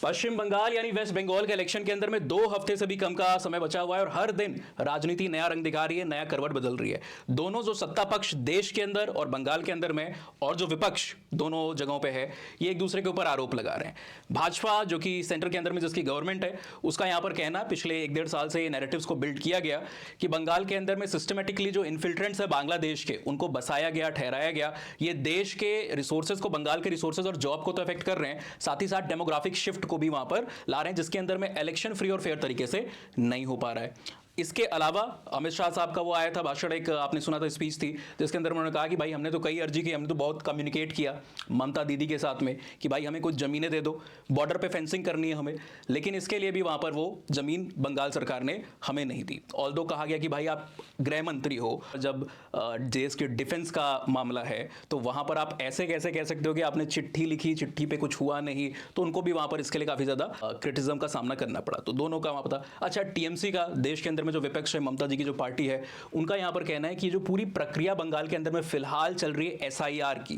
पश्चिम बंगाल यानी वेस्ट बंगाल के इलेक्शन के अंदर में 2 हफ्ते से भी कम का समय बचा हुआ है और हर दिन राजनीति नया रंग दिखा रही है, नया करवट बदल रही है। दोनों जो सत्ता पक्ष देश के अंदर और बंगाल के अंदर में और जो विपक्ष दोनों जगहों पे है, ये एक दूसरे के ऊपर आरोप लगा रहे हैं। भाजपा जो कि सेंटर के अंदर में जिसकी गवर्नमेंट है, उसका यहां पर कहना पिछले 1-1.5 साल से नैरेटिव्स को बिल्ड किया गया कि बंगाल के अंदर में सिस्टमेटिकली जो इन्फिल्ट्रेंट्स है बांग्लादेश के, उनको बसाया गया, ठहराया गया। ये देश के रिसोर्सेज को, बंगाल के रिसोर्सेज और जॉब को तो अफेक्ट कर रहे हैं, साथ ही साथ डेमोग्राफिक शिफ्ट को भी वहां पर ला रहे हैं, जिसके अंदर में इलेक्शन फ्री और फेयर तरीके से नहीं हो पा रहा है। इसके अलावा अमित शाह साहब का वो आया था भाषण, एक आपने सुना था स्पीच थी, जिसके अंदर उन्होंने कहा कि भाई हमने तो कई अर्जी की, हमने तो बहुत कम्युनिकेट किया ममता दीदी के साथ में कि भाई हमें कुछ जमीनें दे दो, बॉर्डर पे फेंसिंग करनी है हमें, लेकिन इसके लिए भी वहां पर वो जमीन बंगाल सरकार ने हमें नहीं दी। ऑल्दो कहा गया कि भाई आप गृह मंत्री हो, जब देश के डिफेंस का मामला है तो वहां पर आप ऐसे कैसे कह सकते हो कि आपने चिट्ठी लिखी, चिट्ठी पे कुछ हुआ नहीं, तो उनको भी वहां पर इसके लिए काफी ज्यादा क्रिटिसिज्म का सामना करना पड़ा। तो दोनों का वहां पता। अच्छा, टीएमसी का, देश के अंदर में जो विपक्ष है, ममता जी की जो पार्टी है, उनका यहां पर कहना है कि जो पूरी प्रक्रिया बंगाल के अंदर में फिलहाल चल रही है एसआईआर की,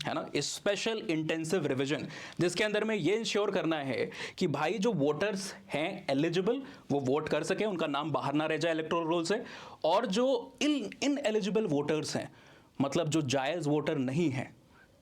है ना, स्पेशल इंटेंसिव रिवीजन, जिसके अंदर में ये इंश्योर करना है कि भाई जो वोटर्स हैं एलिजिबल, वो वोट कर सके, उनका नाम बाहर ना रह जाए इलेक्टोरल रोल से, और जो इन एलिजिबल वोटर्स हैं, मतलब जो जायज वोटर नहीं है,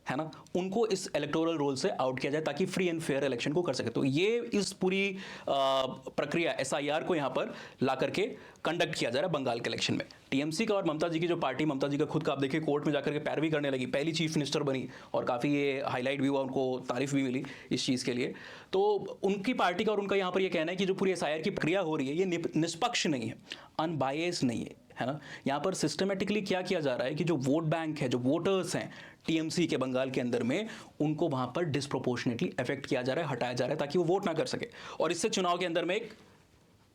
है ना, उनको इस इलेक्टोरल रोल से आउट किया जाए ताकि फ्री एंड फेयर इलेक्शन को कर सके। तो ये इस पूरी प्रक्रिया एसआईआर को यहां पर ला करके कंडक्ट किया जा रहा है बंगाल के इलेक्शन में। टीएमसी का और ममता जी की जो पार्टी, ममता जी का खुद का, आप देखिए कोर्ट में जाकर के पैरवी करने लगी, पहली चीफ मिनिस्टर बनी और काफ़ी ये हाईलाइट भी हुआ, उनको तारीफ भी मिली इस चीज़ के लिए। तो उनकी पार्टी का और उनका यहाँ पर यह कहना है कि जो पूरी एसआईआर की प्रक्रिया हो रही है ये निष्पक्ष नहीं है, अनबायस्ड नहीं है ना। यहाँ पर सिस्टमेटिकली क्या किया जा रहा है कि जो वोट बैंक है, जो वोटर्स हैं टीएमसी के बंगाल के अंदर में, उनको वहां पर डिस्प्रोपोर्शनेटली अफेक्ट किया जा रहा है, हटाया जा रहा है ताकि वो वोट ना कर सके और इससे चुनाव के अंदर में एक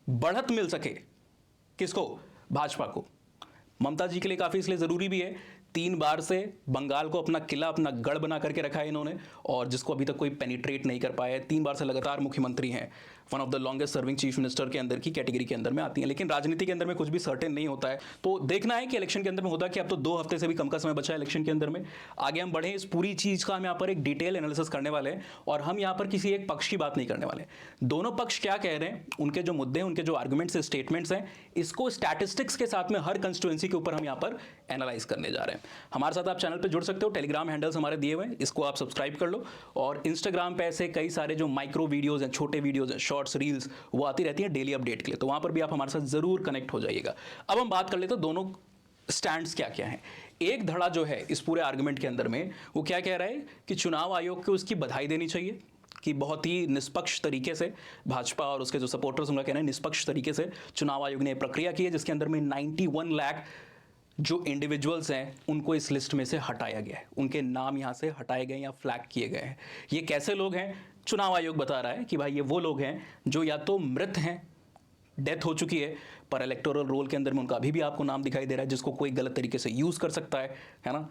बढ़त मिल सके। किसको? भाजपा को। ममता जी के लिए काफी इसलिए जरूरी भी है, 3 बार से बंगाल को अपना किला, अपना गढ़ बना करके रखा है इन्होंने, और जिसको अभी तक कोई पेनिट्रेट नहीं कर पाया है। 3 बार से लगातार मुख्यमंत्री हैं, one of the longest serving chief minister के अंदर की कैटेगरी के अंदर में आती हैं। लेकिन राजनीति के अंदर में कुछ भी सर्टेन नहीं होता है, तो देखना है कि इलेक्शन के अंदर में होता है कि अब तो 2 हफ्ते से भी कम का समय बचा है इलेक्शन के अंदर में। आगे हम बढ़े, इस पूरी चीज का हम यहाँ पर एक डिटेल एनालिसिस करने वाले हैं और हम यहाँ पर किसी एक पक्ष की बात नहीं करने वाले। दोनों पक्ष क्या कह रहे हैं, उनके जो मुद्दे हैं, उनके जो आर्गुमेंट्स, स्टेटमेंट्स हैं, इसको स्टैटिस्टिक्स के साथ में हर कंस्टिट्यूएंसी के ऊपर हम यहाँ पर एनालाइज करने जा रहे हैं। हमारे साथ आप चैनल पे जुड़ सकते हो, टेलीग्राम हैंडल्स हमारे दिए हुए हैं, इसको आप सब्सक्राइब कर लो, और इंस्टाग्राम पे ऐसे कई सारे जो माइक्रो वीडियोस हैं, छोटे वीडियोस हैं, शॉर्ट्स, रील्स, वो आती रहती हैं डेली अपडेट के लिए, तो वहां पर भी आप हमारे साथ जरूर कनेक्ट हो जाइएगा। अब हम बात कर लेते हैं दोनों स्टैंड्स क्या क्या हैं। एक धड़ा जो है इस पूरे आर्गुमेंट के अंदर में, वो क्या कह रहा है कि चुनाव आयोग को उसकी बधाई देनी चाहिए कि बहुत ही निष्पक्ष तरीके से भाजपा और उसके जो सपोर्टर्स, उनका कहना है निष्पक्ष तरीके से चुनाव आयोग ने प्रक्रिया की है, जिसके अंदर में 91 लाख जो इंडिविजुअल्स हैं उनको इस लिस्ट में से हटाया गया है, उनके नाम यहां से हटाए गए या फ्लैग किए गए हैं। ये कैसे लोग हैं? चुनाव आयोग बता रहा है कि भाई ये वो लोग हैं जो या तो मृत हैं, डेथ हो चुकी है, पर इलेक्टोरल रोल के अंदर में उनका अभी भी आपको नाम दिखाई दे रहा है, जिसको कोई गलत तरीके से यूज कर सकता है ना,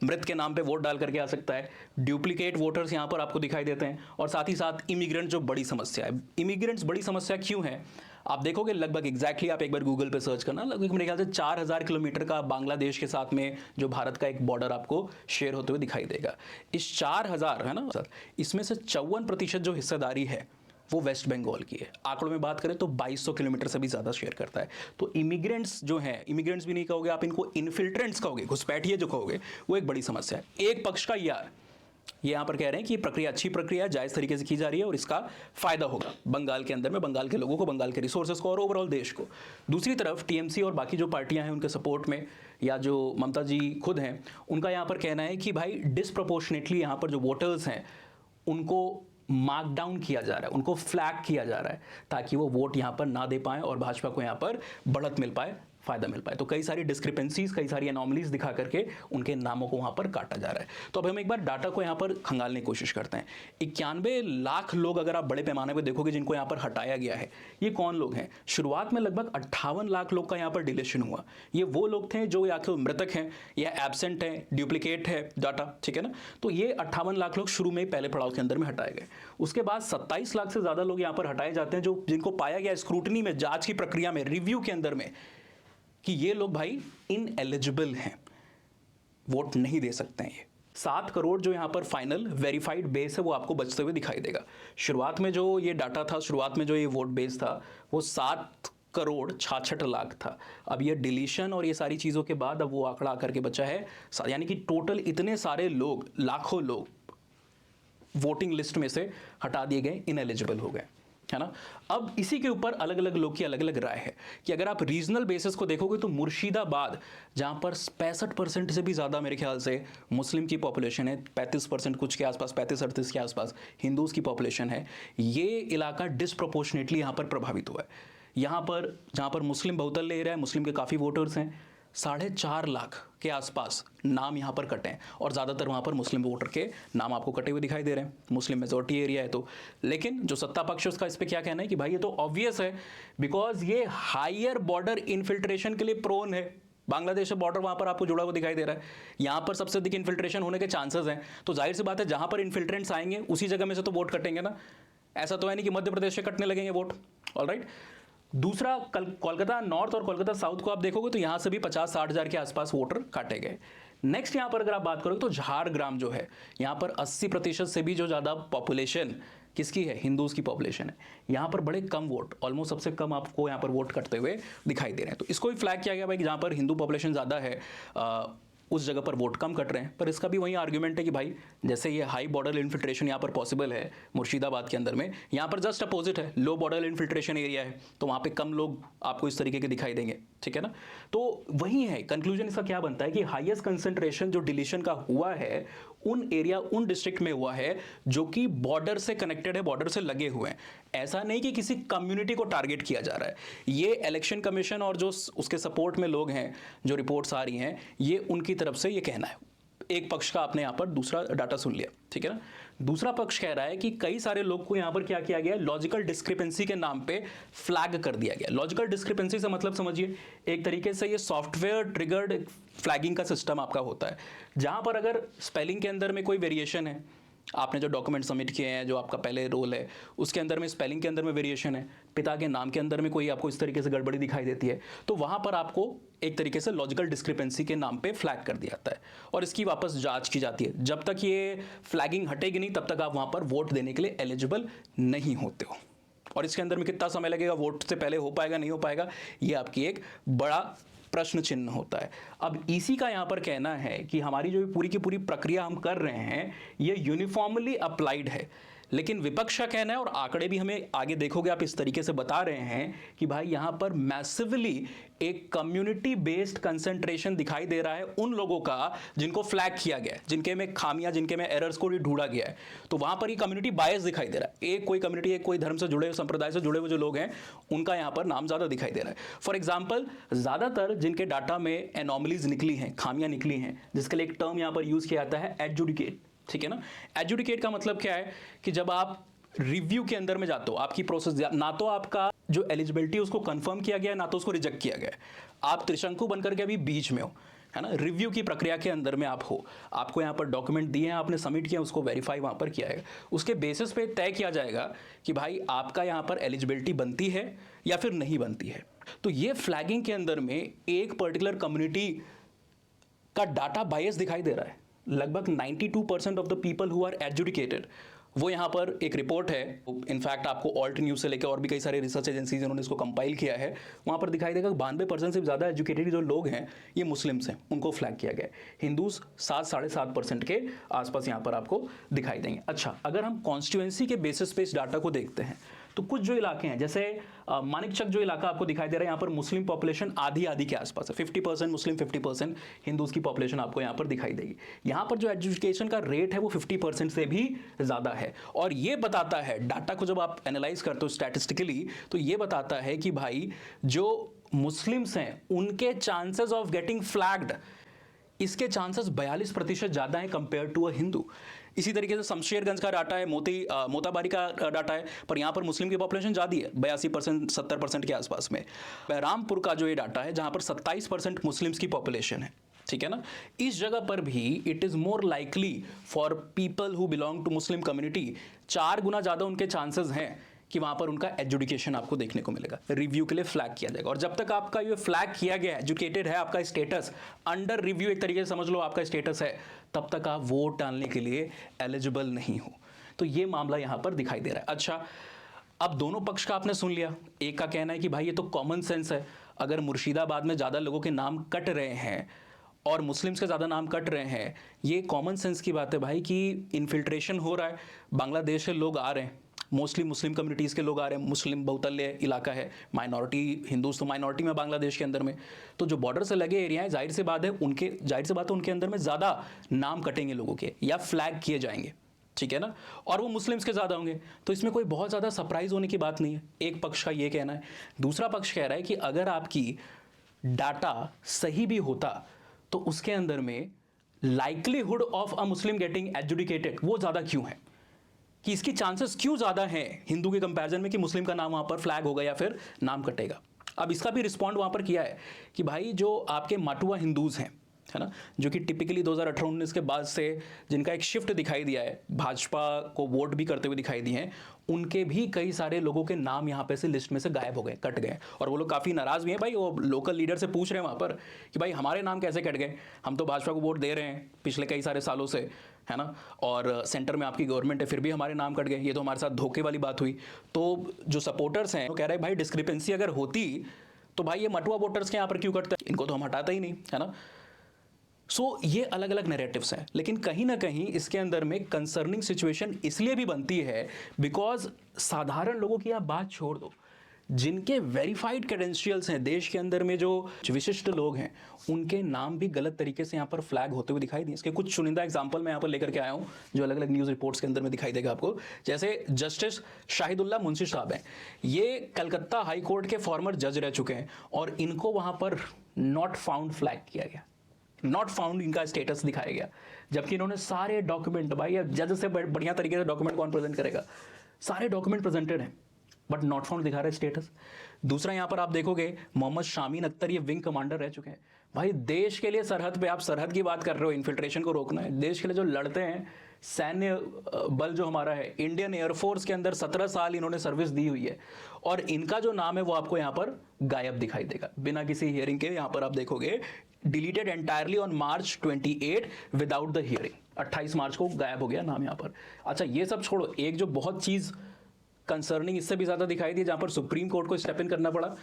मृत के नाम पे वोट डाल करके आ सकता है। डुप्लीकेट वोटर्स यहां पर आपको दिखाई देते हैं, और साथ ही साथ इमिग्रेंट जो बड़ी समस्या है। इमिग्रेंट्स बड़ी समस्या क्यों है? आप देखोगे लगभग एग्जैक्टली, आप एक बार गूगल पे सर्च करना, लगभग मेरे ख्याल से 4000 किलोमीटर का बांग्लादेश के साथ में जो भारत का एक बॉर्डर आपको शेयर होते हुए दिखाई देगा। इस 4000, है ना, इसमें से 54% जो हिस्सेदारी है वो वेस्ट बंगाल की है। आंकड़ों में बात करें तो 2200 किलोमीटर से भी ज्यादा शेयर करता है। तो इमिग्रेंट्स जो हैं, इमिग्रेंट्स भी नहीं कहोगे आप, इनको इन्फिल्ट्रेंट्स कहोगे, घुसपैठिए जो कहोगे, वो एक बड़ी समस्या है। एक पक्ष का यार ये यहां पर कह रहे हैं कि प्रक्रिया अच्छी प्रक्रिया, जायज तरीके से की जा रही है और इसका फायदा होगा बंगाल के अंदर में, बंगाल के लोगों को, बंगाल के रिसोर्सेज को और ओवरऑल देश को। दूसरी तरफ टीएमसी और बाकी जो पार्टियां हैं उनके सपोर्ट में, या जो ममता जी खुद हैं, उनका यहां पर कहना है कि भाई डिसप्रोपोर्शनेटली यहां पर जो वोटर्स हैं उनको मार्क डाउन किया जा रहा है, उनको फ्लैग किया जा रहा है ताकि वो वोट यहां पर ना दे पाए और भाजपा को यहां पर बढ़त मिल पाए, फायदा मिल पाए। तो कई सारी डिस्क्रिपेंसीज, कई सारी एनॉमलीज दिखा करके उनके नामों को वहां पर काटा जा रहा है। तो अब हम एक बार डाटा को यहां पर खंगालने की कोशिश करते हैं। 91 लाख लोग अगर आप बड़े पैमाने पर देखोगे जिनको यहां पर हटाया गया है, ये कौन लोग हैं? शुरुआत में लगभग 58 लाख लोग का यहां पर डिलीशन हुआ। ये वो लोग थे जो या तो मृतक हैं या एब्सेंट हैं, डुप्लीकेट है डाटा, ठीक है ना। तो ये 58 लाख लोग शुरू में पहले पड़ाव के अंदर में हटाए गए। उसके बाद 27 लाख से ज्यादा लोग यहां पर हटाए जाते हैं जो जिनको पाया गया स्क्रूटनी में, जांच की प्रक्रिया में, रिव्यू के अंदर में, कि ये लोग भाई इनएलिजिबल हैं, वोट नहीं दे सकते हैं ये। 7 करोड़ जो यहाँ पर फाइनल वेरीफाइड बेस है वो आपको बचते हुए दिखाई देगा। शुरुआत में जो ये डाटा था, शुरुआत में जो ये वोट बेस था वो 7 करोड़ 66 लाख था। अब ये डिलीशन और ये सारी चीज़ों के बाद अब वो आंकड़ा आकर के बचा है, यानी कि टोटल इतने सारे लोग, लाखों लोग वोटिंग लिस्ट में से हटा दिए गए, इनएलिजिबल हो गए, है ना। अब इसी के ऊपर अलग अलग लोग की अलग अलग राय है कि अगर आप रीजनल बेसिस को देखोगे तो मुर्शिदाबाद, जहां पर 65% से भी ज़्यादा मेरे ख्याल से मुस्लिम की पॉपुलेशन है, 35% कुछ के आसपास, 35-38 के आसपास हिंदूज़ की पॉपुलेशन है, ये इलाका डिसप्रोपोर्शनेटली यहाँ पर प्रभावित हुआ है। यहाँ पर जहाँ पर मुस्लिम बहुदल ले रहा है, मुस्लिम के काफ़ी वोटर्स हैं, 4.5 लाख के आसपास नाम यहाँ पर कटे हैं और ज़्यादातर वहाँ पर मुस्लिम वोटर के नाम आपको कटे हुए दिखाई दे रहे हैं। मुस्लिम मेजॉरिटी एरिया है तो, लेकिन जो सत्ता पक्ष है उसका इस पर क्या कहना है कि भाई ये तो ऑब्वियस है, बिकॉज ये हायर बॉर्डर इन्फिल्ट्रेशन के लिए प्रोन है। बांग्लादेश से बॉर्डर वहाँ पर आपको जुड़ा हुआ दिखाई दे रहा है, यहाँ पर सबसे अधिक इन्फिल्ट्रेशन होने के चांसेस हैं, तो जाहिर सी बात है जहाँ पर इन्फिल्ट्रेंट्स आएंगे उसी जगह में से तो वोट कटेंगे ना। ऐसा तो है नहीं कि मध्य प्रदेश से कटने लगेंगे वोट। ऑलराइट, दूसरा कोलकाता नॉर्थ और कोलकाता साउथ को आप देखोगे तो यहाँ से भी 50-60 हज़ार के आसपास वोटर काटे गए। नेक्स्ट यहाँ पर अगर आप बात करोगे तो झारग्राम जो है, यहाँ पर 80% से भी जो ज़्यादा पॉपुलेशन किसकी है, हिंदूज़ की पॉपुलेशन है। यहाँ पर बड़े कम वोट, ऑलमोस्ट सबसे कम आपको यहाँ पर वोट कटते हुए दिखाई दे रहे हैं। तो इसको भी फ्लैग किया गया भाई कि जहाँ पर हिंदू पॉपुलेशन ज़्यादा है उस जगह पर वोट कम कट रहे हैं। पर इसका भी वही आर्ग्यूमेंट है कि भाई जैसे ये हाई बॉर्डर इन्फिल्ट्रेशन यहाँ पर पॉसिबल है मुर्शिदाबाद के अंदर में, यहाँ पर जस्ट अपोजिट है, लो बॉर्डर इन्फिल्ट्रेशन एरिया है, तो वहाँ पे कम लोग आपको इस तरीके के दिखाई देंगे, ठीक है ना। तो वही है कंक्लूजन इसका क्या बनता है कि हाईएस्ट कंसंट्रेशन जो डिलीशन का हुआ है उन एरिया, उन डिस्ट्रिक्ट में हुआ है जो कि बॉर्डर से कनेक्टेड है, बॉर्डर से लगे हुए हैं। ऐसा नहीं कि किसी कम्युनिटी को टारगेट किया जा रहा है। ये इलेक्शन कमीशन और जो उसके सपोर्ट में लोग हैं, जो रिपोर्ट्स आ रही हैं, ये उनकी तरफ से ये कहना है। एक पक्ष का आपने यहाँ पर दूसरा डाटा सुन लिया, ठीक है ना। दूसरा पक्ष कह रहा है कि कई सारे लोग को यहाँ पर क्या किया गया, लॉजिकल डिस्क्रिपेंसी के नाम पे फ्लैग कर दिया गया। लॉजिकल डिस्क्रिपेंसी से मतलब समझिए, एक तरीके से ये सॉफ्टवेयर ट्रिगर्ड फ्लैगिंग का सिस्टम आपका होता है, जहाँ पर अगर स्पेलिंग के अंदर में कोई वेरिएशन है, आपने जो डॉक्यूमेंट सबमिट किए हैं, जो आपका पहले रोल है उसके अंदर में स्पेलिंग के अंदर में वेरिएशन है, पिता के नाम के अंदर में कोई आपको इस तरीके से गड़बड़ी दिखाई देती है, तो वहाँ पर आपको एक तरीके से लॉजिकल डिस्क्रिपेंसी के नाम पे फ्लैग कर दिया जाता है और इसकी वापस जांच की जाती है। जब तक ये फ्लैगिंग हटेगी नहीं तब तक आप वहाँ पर वोट देने के लिए एलिजिबल नहीं होते हो। और इसके अंदर में कितना समय लगेगा, वोट से पहले हो पाएगा नहीं हो पाएगा, ये आपकी एक बड़ा प्रश्न चिन्ह होता है। अब इसी का यहाँ पर कहना है कि हमारी जो पूरी की पूरी प्रक्रिया हम कर रहे हैं ये यूनिफॉर्मली अप्लाइड है, लेकिन विपक्ष का कहना है और आंकड़े भी हमें आगे देखोगे आप इस तरीके से बता रहे हैं कि भाई यहाँ पर मैसिवली एक कम्युनिटी बेस्ड कंसंट्रेशन दिखाई दे रहा है उन लोगों का जिनको फ्लैग किया गया है, जिनके में खामियां, जिनके में एरर्स को भी ढूंढा गया है। तो वहां पर ये कम्युनिटी बायस दिखाई दे रहा है। एक कोई कम्युनिटी, एक कोई धर्म से जुड़े हुए, संप्रदाय से जुड़े हुए जो लोग हैं उनका यहाँ पर नाम ज्यादा दिखाई दे रहा है। फॉर एग्जाम्पल, ज्यादातर जिनके डाटा में एनॉमलीज निकली हैं, खामियां निकली हैं, जिसके लिए एक टर्म यहाँ पर यूज किया जाता है एडजुडिकेट, ठीक है ना। एडजुडिकेट का मतलब क्या है कि जब आप रिव्यू के अंदर में जाते हो, आपकी प्रोसेस ना तो आपका जो एलिजिबिलिटी उसको कंफर्म किया गया है, ना तो उसको रिजेक्ट किया गया है, आप त्रिशंकु बनकर के अभी बीच में हो, है ना। रिव्यू की प्रक्रिया के अंदर में आप हो, आपको यहाँ पर डॉक्यूमेंट दिए हैं, आपने सबमिट किया, उसको वेरीफाई वहाँ पर किया है, उसके बेसिस पे तय किया जाएगा कि भाई आपका यहाँ पर एलिजिबिलिटी बनती है या फिर नहीं बनती है। तो ये फ्लैगिंग के अंदर में एक पर्टिकुलर कम्युनिटी का डाटा बायस दिखाई दे रहा है। लगभग 92% of the people who are educated, वो यहाँ पर एक रिपोर्ट है, इनफैक्ट आपको ऑल्ट न्यूज़ से लेकर और भी कई सारे रिसर्च एजेंसीज उन्होंने इसको कंपाइल किया है, वहाँ पर दिखाई देगा 92% से ज़्यादा एजुकेटेड जो लोग हैं ये मुस्लिम्स हैं, उनको फ्लैग किया गया है। हिंदूज 7-7.5% के आसपास यहाँ पर आपको दिखाई देंगे। अच्छा, अगर हम कॉन्स्टिट्यूएंसी के बेसिस पे इस डाटा को देखते हैं तो कुछ जो इलाके हैं, जैसे मानिकचक जो इलाका आपको दिखाई दे रहा है, यहाँ पर मुस्लिम पॉपुलेशन आधी आधी के आसपास है, 50% मुस्लिम 50% हिंदूज़ की पॉपुलेशन आपको यहाँ पर दिखाई देगी। यहाँ पर जो एजुकेशन का रेट है वो 50% से भी ज़्यादा है। और ये बताता है, डाटा को जब आप एनालाइज करते हो स्टैटिस्टिकली, तो ये बताता है कि भाई जो मुस्लिम्स हैं उनके चांसेस ऑफ गेटिंग फ्लैग्ड, इसके चांसेस 42% ज़्यादा हैं कंपेयर टू अ हिंदू। इसी तरीके से शमशेरगंज का डाटा है, मोताबारी का डाटा है, पर यहाँ पर मुस्लिम की पॉपुलेशन ज़्यादा है, 82% 70% के आसपास में। बहरामपुर का जो ये डाटा है जहाँ पर 27% मुस्लिम्स की पॉपुलेशन है, ठीक है ना। इस जगह पर भी it is more likely for people who belong to Muslim community, 4 गुना ज़्यादा उनके चांसेस हैं कि वहाँ पर उनका एजुकेशन आपको देखने को मिलेगा, रिव्यू के लिए फ्लैग किया जाएगा। और जब तक आपका ये फ्लैग किया गया, एजुकेटेड है, आपका स्टेटस अंडर रिव्यू एक तरीके से समझ लो आपका स्टेटस है, तब तक आप वोट डालने के लिए एलिजिबल नहीं हो। तो ये मामला यहाँ पर दिखाई दे रहा है। अच्छा, अब दोनों पक्ष का आपने सुन लिया। एक का कहना है कि भाई ये तो कॉमन सेंस है, अगर मुर्शिदाबाद में ज़्यादा लोगों के नाम कट रहे हैं और मुस्लिम्स के ज़्यादा नाम कट रहे हैं, ये कॉमन सेंस की बात है भाई कि इन्फिल्ट्रेशन हो रहा है, बांग्लादेश से लोग आ रहे हैं, मोस्टली मुस्लिम कम्युनिटीज़ के लोग आ रहे हैं, मुस्लिम बहुतल्य इलाका है, माइनॉरिटी हिंदूज तो माइनॉरिटी में बांग्लादेश के अंदर में, तो जो बॉर्डर से लगे एरिया है, जाहिर सी बात है उनके अंदर में ज़्यादा नाम कटेंगे लोगों के या फ्लैग किए जाएंगे, ठीक है ना, और वो मुस्लिम्स के ज़्यादा होंगे, तो इसमें कोई बहुत ज़्यादा सरप्राइज होने की बात नहीं है। एक पक्ष का ये कहना है। दूसरा पक्ष कह रहा है कि अगर आपकी डाटा सही भी होता तो उसके अंदर में likelihood of a Muslim getting adjudicated वो ज़्यादा क्यों है, कि इसकी चांसेस क्यों ज़्यादा हैं हिंदू के कंपैरिजन में कि मुस्लिम का नाम वहाँ पर फ्लैग होगा या फिर नाम कटेगा। अब इसका भी रिस्पॉन्ड वहाँ पर किया है कि भाई जो आपके माटुआ हिंदूज़ हैं, है ना, जो कि टिपिकली 2018-19 के बाद से जिनका एक शिफ्ट दिखाई दिया है, भाजपा को वोट भी करते हुए दिखाई दिए हैं, उनके भी कई सारे लोगों के नाम यहाँ पे से लिस्ट में से गायब हो गए, कट गए, और वो लोग काफ़ी नाराज़ भी हैं भाई। वो लोकल लीडर से पूछ रहे हैं वहाँ पर कि भाई हमारे नाम कैसे कट गए, हम तो भाजपा को वोट दे रहे हैं पिछले कई सारे सालों से, है ना, और सेंटर में आपकी गवर्नमेंट है, फिर भी हमारे नाम कट गए, ये तो हमारे साथ धोखे वाली बात हुई। तो जो सपोर्टर्स हैं वो कह रहे हैं भाई डिस्क्रिपेंसी अगर होती तो भाई ये मटुआ वोटर्स के यहाँ पर क्यों कटता है, इनको तो हम हटाते ही नहीं, है ना। सो ये अलग अलग नैरेटिव्स हैं, लेकिन कहीं ना कहीं इसके अंदर में कंसर्निंग सिचुएशन इसलिए भी बनती है बिकॉज साधारण लोगों की आप बात छोड़ दो, जिनके वेरीफाइड क्रेडेंशियल्स हैं देश के अंदर में, जो विशिष्ट लोग हैं, उनके नाम भी गलत तरीके से यहाँ पर फ्लैग होते हुए दिखाई दिए। इसके कुछ चुनिंदा एग्जांपल मैं यहाँ पर लेकर के आया हूँ जो अलग अलग न्यूज़ रिपोर्ट्स के अंदर में दिखाई देगा आपको। जैसे जस्टिस शाहिदुल्लाह मुंशी साहब हैं, ये कलकत्ता हाई कोर्ट के फॉर्मर जज रह चुके हैं, और इनको वहाँ पर नॉट फाउंड फ्लैग किया गया, नॉट फाउंड इनका स्टेटस दिखाया गया, जबकि इन्होंने सारे डॉक्यूमेंट, भाई अब जज से बढ़िया तरीके से डॉक्यूमेंट कौन प्रेजेंट करेगा, सारे डॉक्यूमेंट प्रेजेंटेड हैं बट नॉट फाउंड दिखा रहा है स्टेटस। दूसरा यहाँ पर आप देखोगे मोहम्मद शामीन अख्तर, ये विंग कमांडर रह चुके हैं। भाई देश के लिए सरहद पे, आप सरहद की बात कर रहे हो, इन्फिल्ट्रेशन को रोकना है, देश के लिए जो लड़ते हैं, सैन्य बल जो हमारा है, इंडियन एयरफोर्स के अंदर 17 साल इन्होंने सर्विस दी हुई है, और इनका जो नाम है वो आपको यहाँ पर गायब दिखाई देगा बिना किसी हियरिंग के। यहाँ पर आप देखोगे deleted entirely on March 28 without the hearing, 28 मार्च को गायब हो गया नाम यहाँ पर। अच्छा, ये सब छोड़ो, एक जो बहुत चीज़ कंसर्निंग इससे भी ज़्यादा दिखाई दी, जहाँ पर सुप्रीम कोर्ट को स्टेप इन करना पड़ा।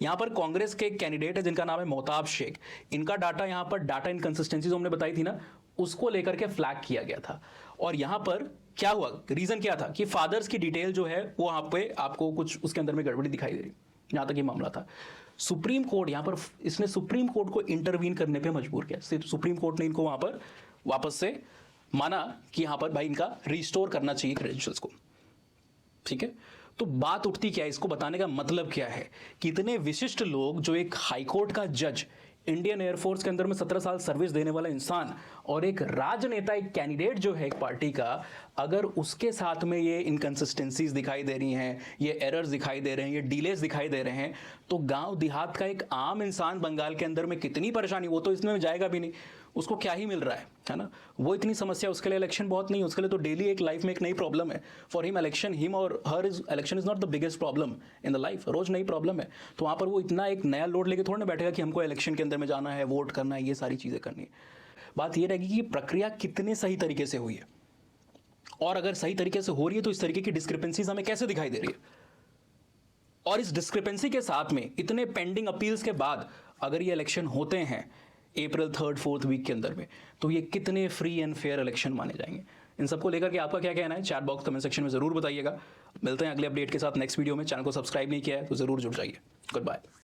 यहाँ पर कांग्रेस के एक कैंडिडेट है जिनका नाम है मोहताब शेख, इनका डाटा यहाँ पर डाटा इनकंसिस्टेंसीज हमने बताई थी ना, उसको लेकर के फ्लैग किया गया था। और यहाँ पर क्या हुआ, रीज़न क्या था कि फादर्स की डिटेल जो है वो यहाँ पे आपको कुछ उसके अंदर में गड़बड़ी दिखाई दे रही, यहाँ तक ये मामला था। सुप्रीम कोर्ट यहाँ पर, इसने सुप्रीम कोर्ट को इंटरवीन करने पे मजबूर किया, सिर्फ सुप्रीम कोर्ट ने इनको वहाँ पर वापस से माना कि यहाँ पर भाई इनका रिस्टोर करना चाहिए क्रेडेंशियल्स को, ठीक है। तो बात उठती क्या है, इसको बताने का मतलब क्या है कि इतने विशिष्ट लोग, जो एक हाईकोर्ट का जज, इंडियन एयरफोर्स के अंदर में 17 साल सर्विस देने वाला इंसान, और एक राजनेता, एक कैंडिडेट जो है एक पार्टी का, अगर उसके साथ में ये इनकंसिस्टेंसीज दिखाई दे रही हैं, ये एरर्स दिखाई दे रहे हैं, ये डिलेस दिखाई दे रहे हैं, तो गांव देहात का एक आम इंसान बंगाल के अंदर में कितनी परेशानी, वो तो इसमें जाएगा भी नहीं, उसको क्या ही मिल रहा है ना, वो इतनी समस्या, उसके लिए इलेक्शन बहुत नहीं है, उसके लिए तो डेली एक लाइफ में एक नई प्रॉब्लम है। फॉर हिम इलेक्शन, हिम और her is election is not the biggest problem in the life, रोज नई प्रॉब्लम है। तो वहाँ पर वो इतना एक नया लोड लेके थोड़ा ना बैठेगा कि हमको इलेक्शन के अंदर में जाना है, वोट करना है, ये सारी चीज़ें करनी है। बात ये रहेगी कि प्रक्रिया कितने सही तरीके से हुई है, और अगर सही तरीके से हो रही है तो इस तरीके की डिस्क्रिपेंसीज हमें कैसे दिखाई दे रही है, और इस डिस्क्रिपेंसी के साथ में इतने पेंडिंग अपील्स के बाद अगर ये इलेक्शन होते हैं अप्रैल 3rd 4th वीक के अंदर में, तो ये कितने फ्री एंड फेयर इलेक्शन माने जाएंगे। इन सबको लेकर के आपका क्या कहना है, चैट बॉक्स कमेंट सेक्शन में जरूर बताइएगा। मिलते हैं अगले अपडेट के साथ नेक्स्ट वीडियो में। चैनल को सब्सक्राइब नहीं किया है तो जरूर जुड़ जाइए। Good bye.